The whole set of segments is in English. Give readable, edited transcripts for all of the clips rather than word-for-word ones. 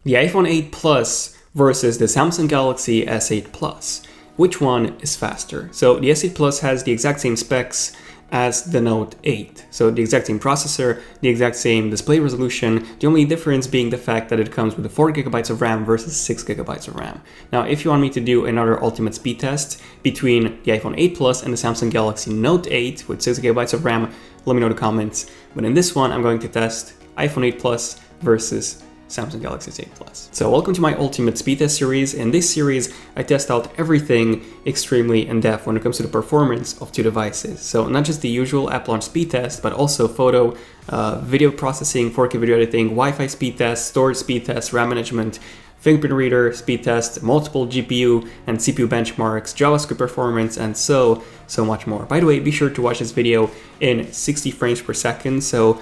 The iPhone 8 Plus versus the Samsung Galaxy S8 Plus. Which one is faster? So the S8 Plus has the exact same specs as the Note 8. So the exact same processor, the exact same display resolution, the only difference being the fact that it comes with 4 GB of RAM versus 6 GB of RAM. Now, if you want me to do another ultimate speed test between the iPhone 8 Plus and the Samsung Galaxy Note 8 with 6 GB of RAM, let me know in the comments. But in this one, I'm going to test iPhone 8 Plus versus Samsung Galaxy S8 Plus. So welcome to my ultimate speed test series. In this series, I test out everything extremely in depth when it comes to the performance of two devices. So not just the usual app launch speed test, but also photo, video processing, 4K video editing, Wi-Fi speed test, storage speed test, RAM management, fingerprint reader speed test, multiple GPU and CPU benchmarks, JavaScript performance, and so much more. By the way, be sure to watch this video in 60 frames per second. So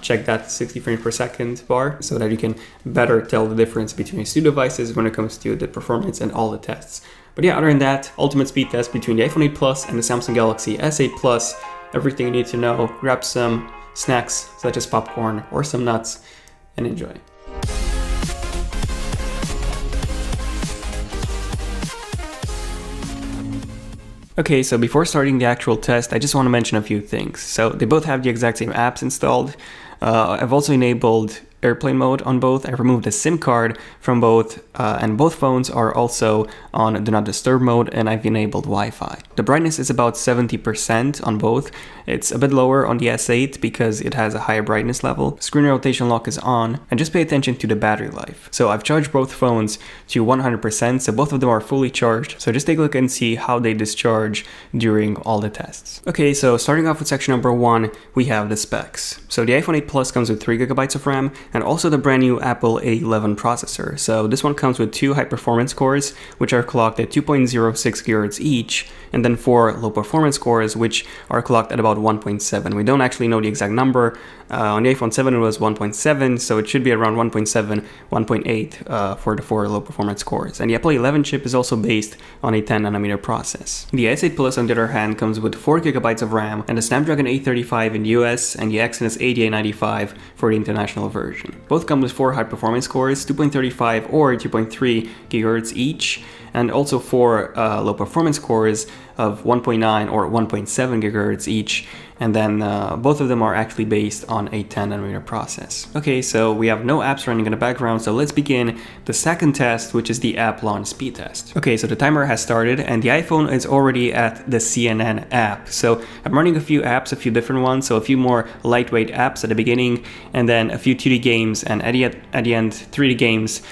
check that 60 frames per second bar so that you can better tell the difference between these two devices when it comes to the performance and all the tests. But yeah, other than that, ultimate speed test between the iPhone 8 Plus and the Samsung Galaxy S8 Plus. Everything you need to know. Grab some snacks such as popcorn or some nuts and enjoy. Okay, so before starting the actual test, I just want to mention a few things. So they both have the exact same apps installed. I've also enabled airplane mode on both. I removed a SIM card from both, and both phones are also on Do Not Disturb mode, and I've enabled Wi-Fi. The brightness is about 70% on both. It's a bit lower on the S8 because it has a higher brightness level. Screen rotation lock is on, and just pay attention to the battery life. So I've charged both phones to 100%, so both of them are fully charged. So just take a look and see how they discharge during all the tests. Okay, so starting off with section number 1, we have the specs. So the iPhone 8 Plus comes with 3 GB of RAM, and also the brand new Apple A11 processor. So this one comes with 2 high-performance cores, which are clocked at 2.06 GHz each, and then 4 low-performance cores, which are clocked at about 1.7. We don't actually know the exact number. On the iPhone 7 it was 1.7, so it should be around 1.7, 1.8 for the 4 low-performance cores. And the Apple A11 chip is also based on a 10nm process. The S8 Plus, on the other hand, comes with 4 GB of RAM and the Snapdragon 835 in the US and the Exynos 8895 for the international version. Both come with 4 high-performance cores, 2.35 or 2.3 GHz each, and also 4 low-performance cores of 1.9 or 1.7 GHz each, and then both of them are actually based on a 10nm process. Okay, so we have no apps running in the background, so let's begin the second test, which is the app launch speed test. Okay, so the timer has started and the iPhone is already at the CNN app. So I'm running a few apps, a few different ones, so a few more lightweight apps at the beginning, and then a few 2D games, and at the end 3D games,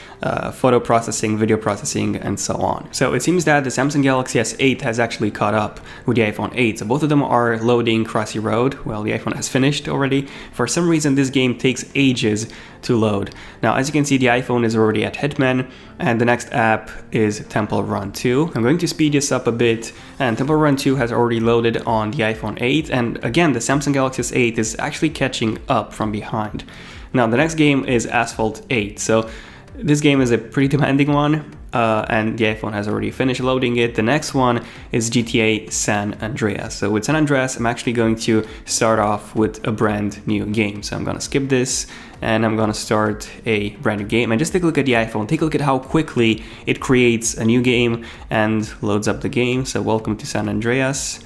photo processing, video processing, and so on. So it seems that the Samsung Galaxy S8 has actually caught up with the iPhone 8. So both of them are loading Crossy Road. Well, the iPhone has finished already. For some reason, this game takes ages to load. Now, as you can see, the iPhone is already at Hitman, and the next app is Temple Run 2. I'm going to speed this up a bit, and Temple Run 2 has already loaded on the iPhone 8, and again, the Samsung Galaxy S8 is actually catching up from behind. Now, the next game is Asphalt 8. So this game is a pretty demanding one, and the iPhone has already finished loading it. The next one is GTA San Andreas. So with San Andreas, I'm actually going to start off with a brand new game. So I'm going to skip this, and I'm going to start a brand new game. And just take a look at the iPhone. Take a look at how quickly it creates a new game and loads up the game. So welcome to San Andreas.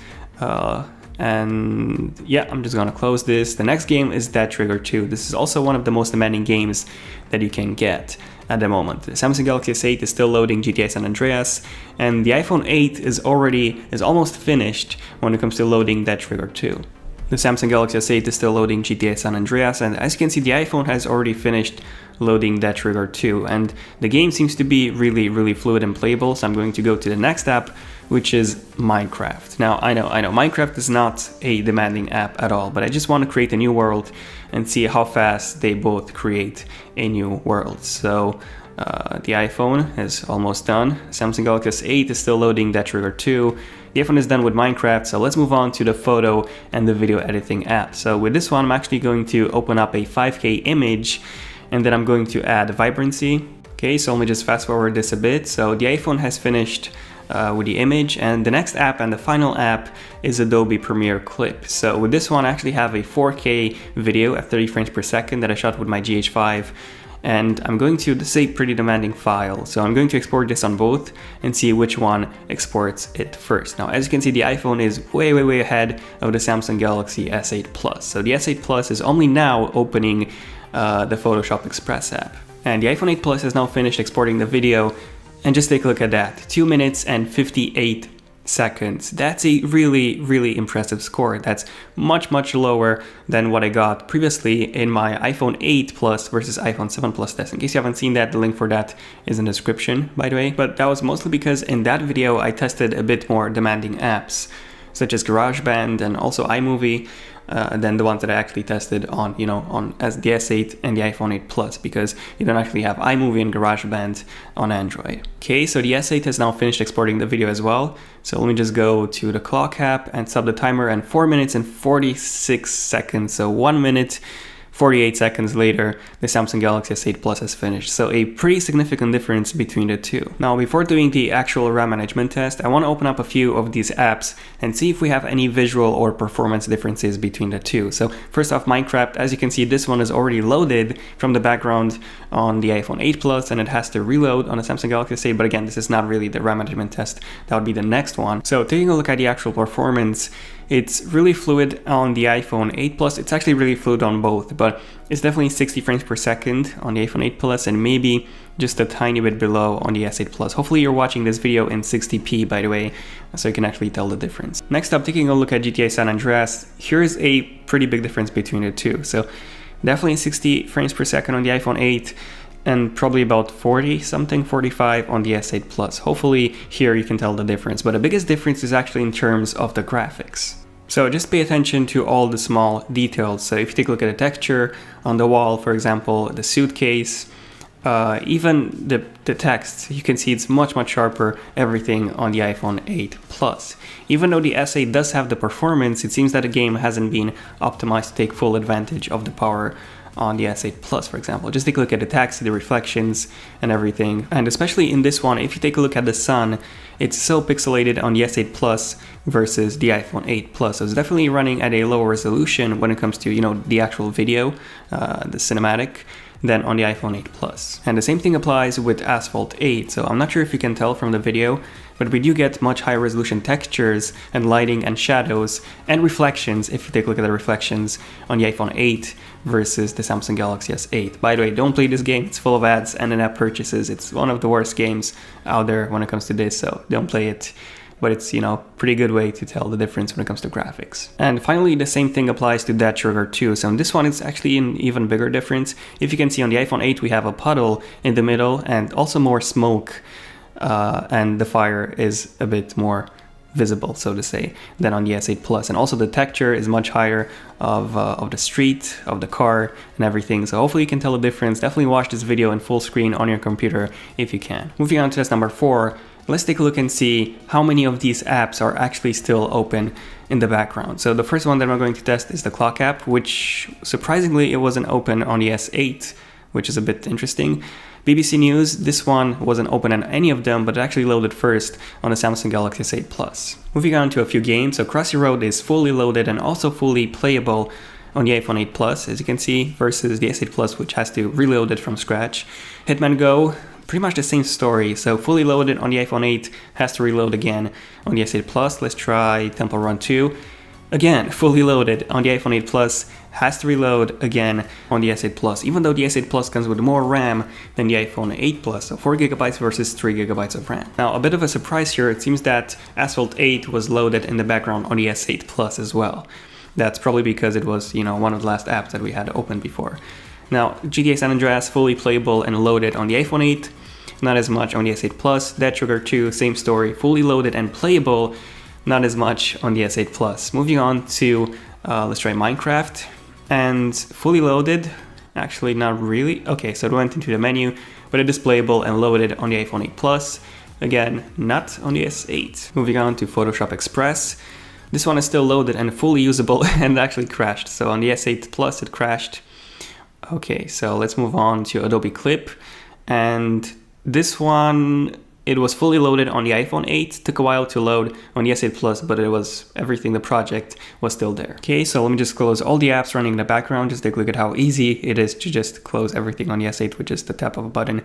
And yeah, I'm just gonna close this. The next game is Dead Trigger 2. This is also one of the most demanding games that you can get at the moment. The Samsung Galaxy S8 is still loading GTA San Andreas, and the iPhone 8 is almost finished when it comes to loading Dead Trigger 2. The Samsung Galaxy S8 is still loading GTA San Andreas, and as you can see, the iPhone has already finished loading Dead Trigger 2, and the game seems to be really fluid and playable. So I'm going to go to the next app, which is Minecraft. Now, I know, Minecraft is not a demanding app at all, but I just want to create a new world and see how fast they both create a new world. So the iPhone is almost done. Samsung Galaxy S8 is still loading Dead Trigger 2. The iPhone is done with Minecraft, so let's move on to the photo and the video editing app. So with this one, I'm actually going to open up a 5K image, and then I'm going to add vibrancy. Okay, so let me just fast forward this a bit. So the iPhone has finished with the image, and the next app and the final app is Adobe Premiere Clip. So with this one, I actually have a 4K video at 30 frames per second that I shot with my GH5, and I'm going to, this is a pretty demanding file, so I'm going to export this on both and see which one exports it first. Now, as you can see, the iPhone is way ahead of the Samsung Galaxy S8 Plus. So the S8 Plus is only now opening the Photoshop Express app. And the iPhone 8 Plus has now finished exporting the video, and just take a look at that, 2 minutes and 58 seconds. That's a really impressive score. That's much lower than what I got previously in my iPhone 8 Plus versus iPhone 7 Plus test. In case you haven't seen that, the link for that is in the description, by the way. But that was mostly because in that video I tested a bit more demanding apps, such as GarageBand and also iMovie, than the ones that I actually tested on, as the S8 and the iPhone 8 Plus, because you don't actually have iMovie and GarageBand on Android. Okay, so the S8 has now finished exporting the video as well. So let me just go to the clock app and stop the timer, and 4 minutes and 46 seconds, so 1 minute 48 seconds later, the Samsung Galaxy S8 Plus has finished. So a pretty significant difference between the two. Now, before doing the actual RAM management test, I want to open up a few of these apps and see if we have any visual or performance differences between the two. So first off, Minecraft, as you can see, this one is already loaded from the background on the iPhone 8 Plus, and it has to reload on the Samsung Galaxy S8. But again, this is not really the RAM management test. That would be the next one. So taking a look at the actual performance, it's really fluid on the iPhone 8 Plus. It's actually really fluid on both, but it's definitely 60 frames per second on the iPhone 8 Plus and maybe just a tiny bit below on the S8 Plus. Hopefully you're watching this video in 60p, by the way, so you can actually tell the difference. Next up, taking a look at GTA San Andreas, here's a pretty big difference between the two. So definitely 60 frames per second on the iPhone 8 and probably about 45 on the S8 Plus. Hopefully here you can tell the difference, but the biggest difference is actually in terms of the graphics. So just pay attention to all the small details. So if you take a look at the texture on the wall, for example, the suitcase, even the text, you can see it's much sharper, everything on the iPhone 8 Plus. Even though the S8 does have the performance, it seems that the game hasn't been optimized to take full advantage of the power on the S8 Plus, for example. Just take a look at the text, the reflections and everything. And especially in this one, if you take a look at the sun, it's so pixelated on the S8 Plus versus the iPhone 8 Plus. So it's definitely running at a lower resolution when it comes to, the actual video, the cinematic, than on the iPhone 8 Plus. And the same thing applies with Asphalt 8. So I'm not sure if you can tell from the video, but we do get much higher resolution textures and lighting and shadows and reflections if you take a look at the reflections on the iPhone 8 versus the Samsung Galaxy S8. By the way, don't play this game, it's full of ads and in-app purchases. It's one of the worst games out there when it comes to this, so don't play it. But it's, pretty good way to tell the difference when it comes to graphics. And finally, the same thing applies to Dead Sugar 2. So in this one, it's actually an even bigger difference. If you can see on the iPhone 8, we have a puddle in the middle and also more smoke. And the fire is a bit more visible, so to say, than on the S8 Plus. And also the texture is much higher of the street, of the car, and everything. So hopefully you can tell the difference. Definitely watch this video in full screen on your computer if you can. Moving on to test number 4. Let's take a look and see how many of these apps are actually still open in the background. So the first one that I'm going to test is the clock app, which surprisingly it wasn't open on the S8, which is a bit interesting. BBC News, this one wasn't open on any of them, but it actually loaded first on the Samsung Galaxy S8 Plus. Moving on to a few games, so Crossy Road is fully loaded and also fully playable on the iPhone 8 Plus, as you can see, versus the S8 Plus, which has to reload it from scratch. Hitman Go, pretty much the same story, so fully loaded on the iPhone 8, has to reload again on the S8 Plus. Let's try Temple Run 2. Again, fully loaded on the iPhone 8 Plus, has to reload again on the S8 Plus, even though the S8 Plus comes with more RAM than the iPhone 8 Plus, so 4GB versus 3GB of RAM. Now, a bit of a surprise here, it seems that Asphalt 8 was loaded in the background on the S8 Plus as well. That's probably because it was, one of the last apps that we had opened before. Now, GTA San Andreas, fully playable and loaded on the iPhone 8, not as much on the S8 Plus. Dead Sugar 2, same story, fully loaded and playable, not as much on the S8 Plus. Moving on to, let's try Minecraft, and fully loaded, actually not really. Okay, so it went into the menu, but it is playable and loaded on the iPhone 8 Plus. Again, not on the S8. Moving on to Photoshop Express. This one is still loaded and fully usable and actually crashed. So on the S8 Plus it crashed. Okay, so let's move on to Adobe Clip. And this one It was fully loaded on the iPhone 8, took a while to load on the S8 Plus, but it was everything, the project was still there. Okay, so let me just close all the apps running in the background. Just take a look at how easy it is to just close everything on the S8 with just the tap of a button.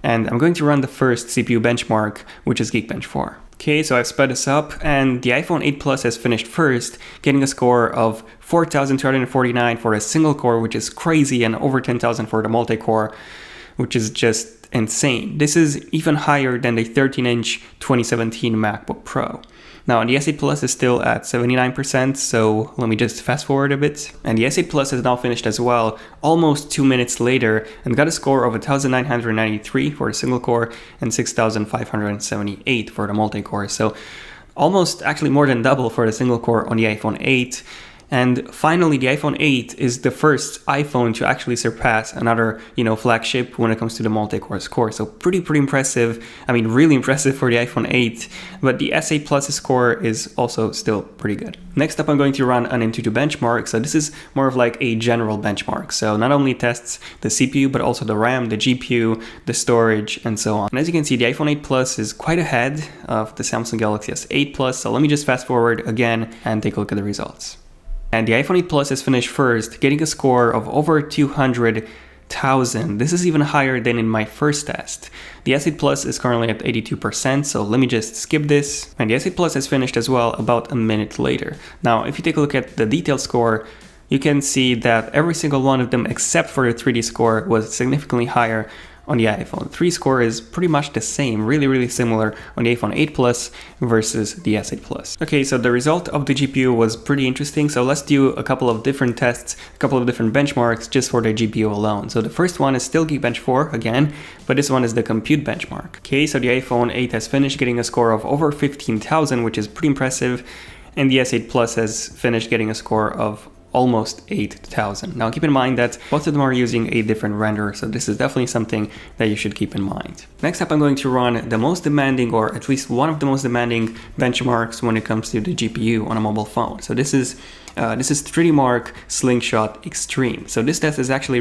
And I'm going to run the first CPU benchmark, which is Geekbench 4. Okay, so I've sped this up, and the iPhone 8 Plus has finished first, getting a score of 4,249 for a single core, which is crazy, and over 10,000 for the multi-core, which is just insane. This is even higher than the 13-inch 2017 MacBook Pro. Now, the S8 Plus is still at 79%, so let me just fast forward a bit. And the S8 Plus has now finished as well, almost 2 minutes later, and got a score of 1,993 for the single core and 6,578 for the multi-core. So almost actually more than double for the single core on the iPhone 8. And finally, the iPhone 8 is the first iPhone to actually surpass another, flagship when it comes to the multi-core score. So pretty impressive. I mean, really impressive for the iPhone 8. But the S8 Plus score is also still pretty good. Next up, I'm going to run an Antutu benchmark. So this is more of like a general benchmark. So not only tests the CPU, but also the RAM, the GPU, the storage, and so on. And as you can see, the iPhone 8 Plus is quite ahead of the Samsung Galaxy S8 Plus. So let me just fast forward again and take a look at the results. And the iPhone 8 Plus has finished first, getting a score of over 200,000. This is even higher than in my first test. The S8 Plus is currently at 82%, so let me just skip this. And the S8 Plus has finished as well about a minute later. Now, if you take a look at the detailed score, you can see that every single one of them, except for the 3D score, was significantly higher on the iPhone. 3 score is pretty much the same, really similar on the iPhone 8 Plus versus the S8 Plus. Okay, so the result of the GPU was pretty interesting. So let's do a couple of different tests, a couple of different benchmarks just for the GPU alone. So the first one is still Geekbench 4 again, but this one is the compute benchmark. Okay, so the iPhone 8 has finished getting a score of over 15,000, which is pretty impressive. And the S8 Plus has finished getting a score of almost 8,000. Now keep in mind that both of them are using a different renderer, so this is definitely something that you should keep in mind. Next up, I'm going to run the most demanding, or at least one of the most demanding benchmarks when it comes to the GPU on a mobile phone. So this is 3D Mark Slingshot Extreme. So this test is actually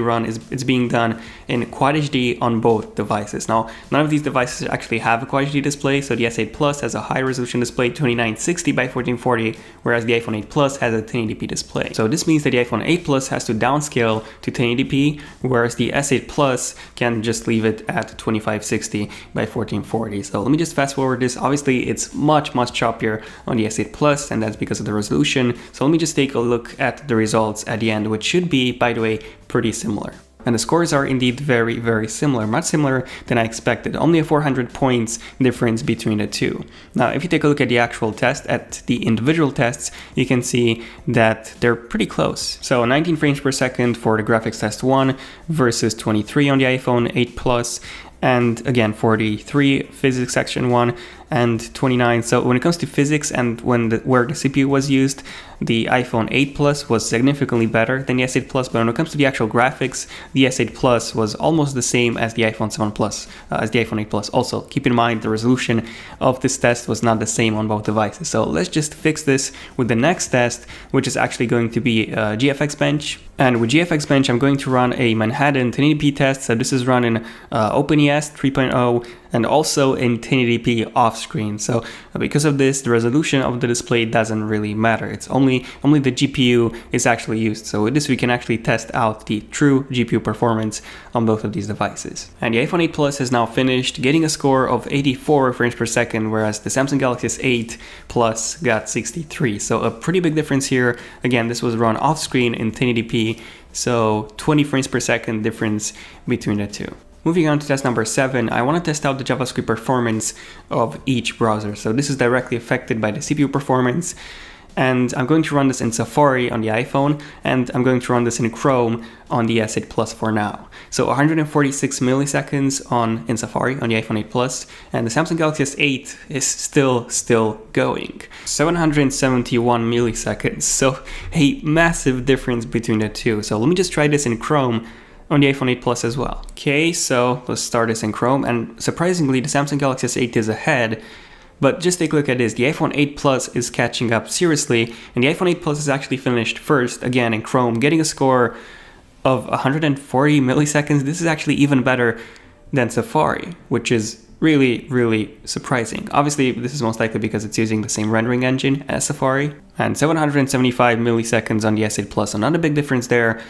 it's being done in Quad HD on both devices. Now, none of these devices actually have a Quad HD display, so the S8 Plus has a high resolution display, 2960 by 1440, whereas the iPhone 8 Plus has a 1080p display. So this means that the iPhone 8 Plus has to downscale to 1080p, whereas the S8 Plus can just leave it at 2560 by 1440. So let me just fast forward this. Obviously, it's much choppier on the S8 Plus, and that's because of the resolution. So let me just take a look at the results at the end, which should be, by the way, pretty similar. And the scores are indeed very similar, much similar than I expected. Only a 400 points difference between the two. Now, if you take a look at the actual test, at the individual tests, you can see that they're pretty close. So 19 frames per second for the graphics test 1 versus 23 on the iPhone 8 Plus. And again, 43 physics section 1 and 29. So when it comes to physics and where the CPU was used, the iPhone 8 Plus was significantly better than the S8 Plus, but when it comes to the actual graphics, the S8 Plus was almost the same as the iPhone 7 Plus, as the iPhone 8 Plus. Also, keep in mind the resolution of this test was not the same on both devices. So let's just fix this with the next test, which is actually going to be GFX Bench. And with GFX Bench, I'm going to run a Manhattan 1080p test. So this is run in OpenES 3.0 and also in 1080p off screen. So because of this, the resolution of the display doesn't really matter. It's only the GPU is actually used. So with this, we can actually test out the true GPU performance on both of these devices. And the iPhone 8 Plus has now finished getting a score of 84 frames per second, whereas the Samsung Galaxy S8 Plus got 63. So a pretty big difference here. Again, this was run off screen in 1080p, so 20 frames per second difference between the two. Moving on to test number 7, I want to test out the JavaScript performance of each browser. So this is directly affected by the CPU performance. And I'm going to run this in Safari on the iPhone, and I'm going to run this in Chrome on the S8 Plus for now. So 146 milliseconds in Safari on the iPhone 8 Plus, and the Samsung Galaxy S8 is still going. 771 milliseconds, so a massive difference between the two. So let me just try this in Chrome on the iPhone 8 Plus as well. Okay, so let's start this in Chrome, and surprisingly, the Samsung Galaxy S8 is ahead. But just take a look at this, the iPhone 8 Plus is catching up seriously, and the iPhone 8 Plus is actually finished first, again in Chrome, getting a score of 140 milliseconds. This is actually even better than Safari, which is really surprising. Obviously, this is most likely because it's using the same rendering engine as Safari. And 775 milliseconds on the S8 Plus, so not a big difference there.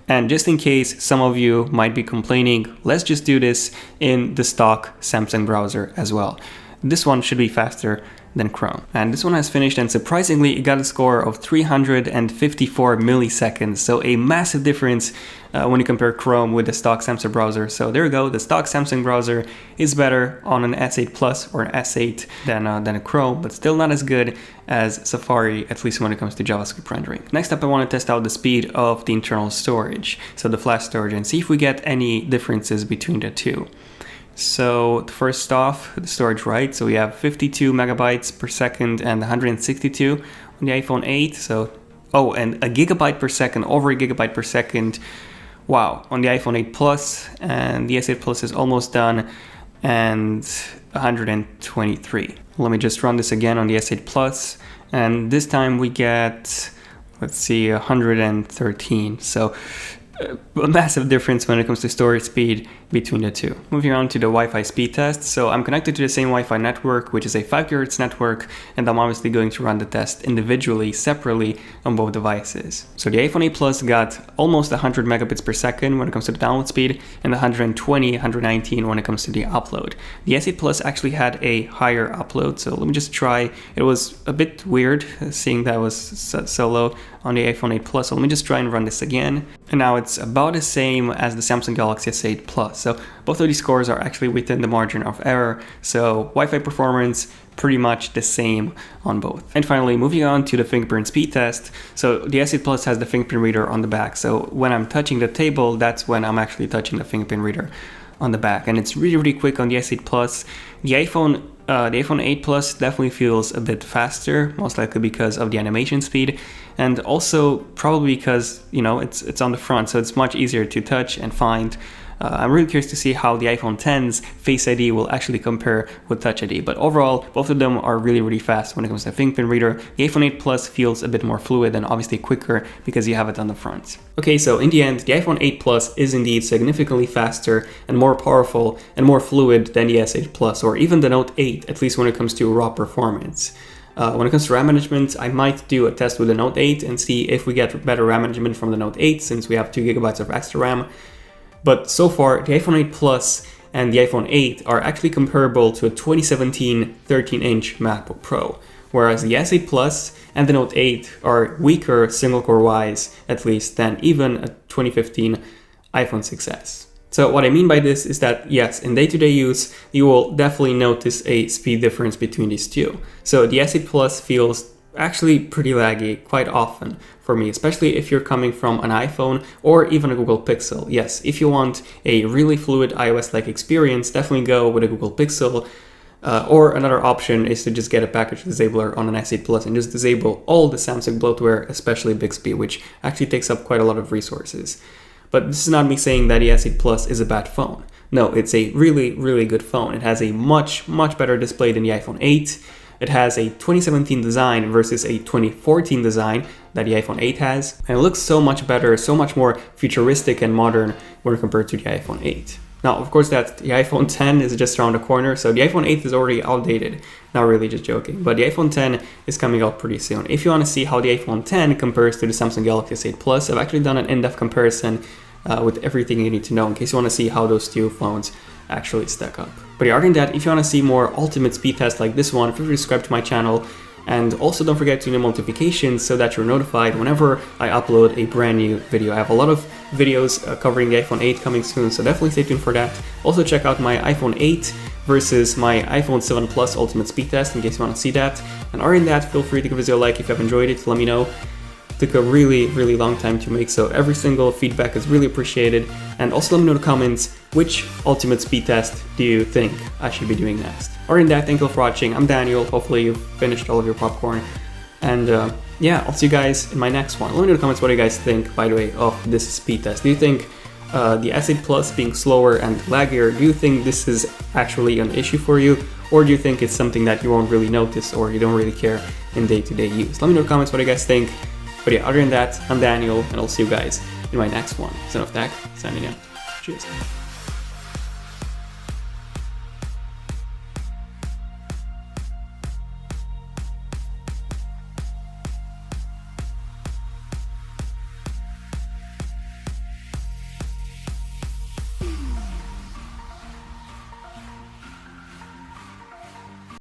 And just in case some of you might be complaining, let's just do this in the stock Samsung browser as well. This one should be faster than Chrome. And this one has finished, and surprisingly it got a score of 354 milliseconds, so a massive difference when you compare Chrome with the stock Samsung browser. So there you go, the stock Samsung browser is better on an S8 Plus or an S8 than a Chrome, but still not as good as Safari, at least when it comes to JavaScript rendering. Next up, I want to test out the speed of the internal storage, so the flash storage, and see if we get any differences between the two. So first off, the storage, right? So we have 52 megabytes per second and 162 on the iPhone 8. So, oh, and a gigabyte per second, over a gigabyte per second. Wow, on the iPhone 8 Plus, and the S8 Plus is almost done, and 123. Let me just run this again on the S8 Plus, and this time we get, let's see, 113. So a massive difference when it comes to storage speed between the two. Moving on to the Wi-Fi speed test. So I'm connected to the same Wi-Fi network, which is a 5 GHz network, and I'm obviously going to run the test individually, separately on both devices. So the iPhone 8 Plus got almost 100 megabits per second when it comes to the download speed, and 120, 119 when it comes to the upload. The S8 Plus actually had a higher upload, so let me just try. It was a bit weird seeing that was so low on the iPhone 8 Plus, so let me just try and run this again. And now it's about the same as the Samsung Galaxy S8 Plus. So both of these scores are actually within the margin of error. So Wi-Fi performance, pretty much the same on both. And finally, moving on to the fingerprint speed test. So the S8 Plus has the fingerprint reader on the back. So when I'm touching the table, that's when I'm actually touching the fingerprint reader on the back. And it's really quick on the S8 Plus. The iPhone 8 Plus definitely feels a bit faster, most likely because of the animation speed, and also probably because, you know, it's on the front, so it's much easier to touch and find. I'm really curious to see how the iPhone X's Face ID will actually compare with Touch ID, but overall, both of them are really fast when it comes to fingerprint reader. The iPhone 8 Plus feels a bit more fluid and obviously quicker because you have it on the front. Okay, so in the end, the iPhone 8 Plus is indeed significantly faster and more powerful and more fluid than the S8 Plus, or even the Note 8, at least when it comes to raw performance. When it comes to RAM management, I might do a test with the Note 8 and see if we get better RAM management from the Note 8, since we have 2 GB of extra RAM. But so far, the iPhone 8 Plus and the iPhone 8 are actually comparable to a 2017 13-inch MacBook Pro, whereas the S8 Plus and the Note 8 are weaker single-core wise, at least, than even a 2015 iPhone 6s. So what I mean by this is that, yes, in day-to-day use, you will definitely notice a speed difference between these two. So the S8 Plus feels actually pretty laggy quite often for me, especially if you're coming from an iPhone or even a Google Pixel. Yes, if you want a really fluid iOS-like experience, definitely go with a Google Pixel. Or another option is to just get a package disabler on an S8 Plus and just disable all the Samsung bloatware, especially Bixby, which actually takes up quite a lot of resources. But this is not me saying that the S8 Plus is a bad phone. No, it's a really good phone. It has a much better display than the iPhone 8. It has a 2017 design versus a 2014 design that the iPhone 8 has. And it looks so much better, so much more futuristic and modern when compared to the iPhone 8. Now, of course, that the iPhone 10 is just around the corner, so the iPhone 8 is already outdated. Not really, just joking. But the iPhone 10 is coming out pretty soon. If you want to see how the iPhone 10 compares to the Samsung Galaxy S8 Plus, I've actually done an in-depth comparison with everything you need to know in case you want to see how those two phones actually stack up. But other than that, if you want to see more ultimate speed tests like this one, feel free to subscribe to my channel. And also don't forget to enable notifications so that you're notified whenever I upload a brand new video. I have a lot of videos covering the iPhone 8 coming soon, so definitely stay tuned for that. Also check out my iPhone 8 versus my iPhone 7 Plus ultimate speed test in case you want to see that. And other than that, feel free to give this video a like if you have enjoyed it. Let me know. It took a really long time to make, so every single feedback is really appreciated. And also let me know in the comments which ultimate speed test do you think I should be doing next. Other than that, thank you for watching. I'm Daniel. Hopefully you've finished all of your popcorn. And yeah, I'll see you guys in my next one. Let me know in the comments what you guys think, by the way, of this speed test. Do you think the S8 Plus being slower and laggier, do you think this is actually an issue for you? Or do you think it's something that you won't really notice or you don't really care in day-to-day use? Let me know in the comments what you guys think. But yeah, other than that, I'm Daniel, and I'll see you guys in my next one. Son of Tech, signing out. Cheers.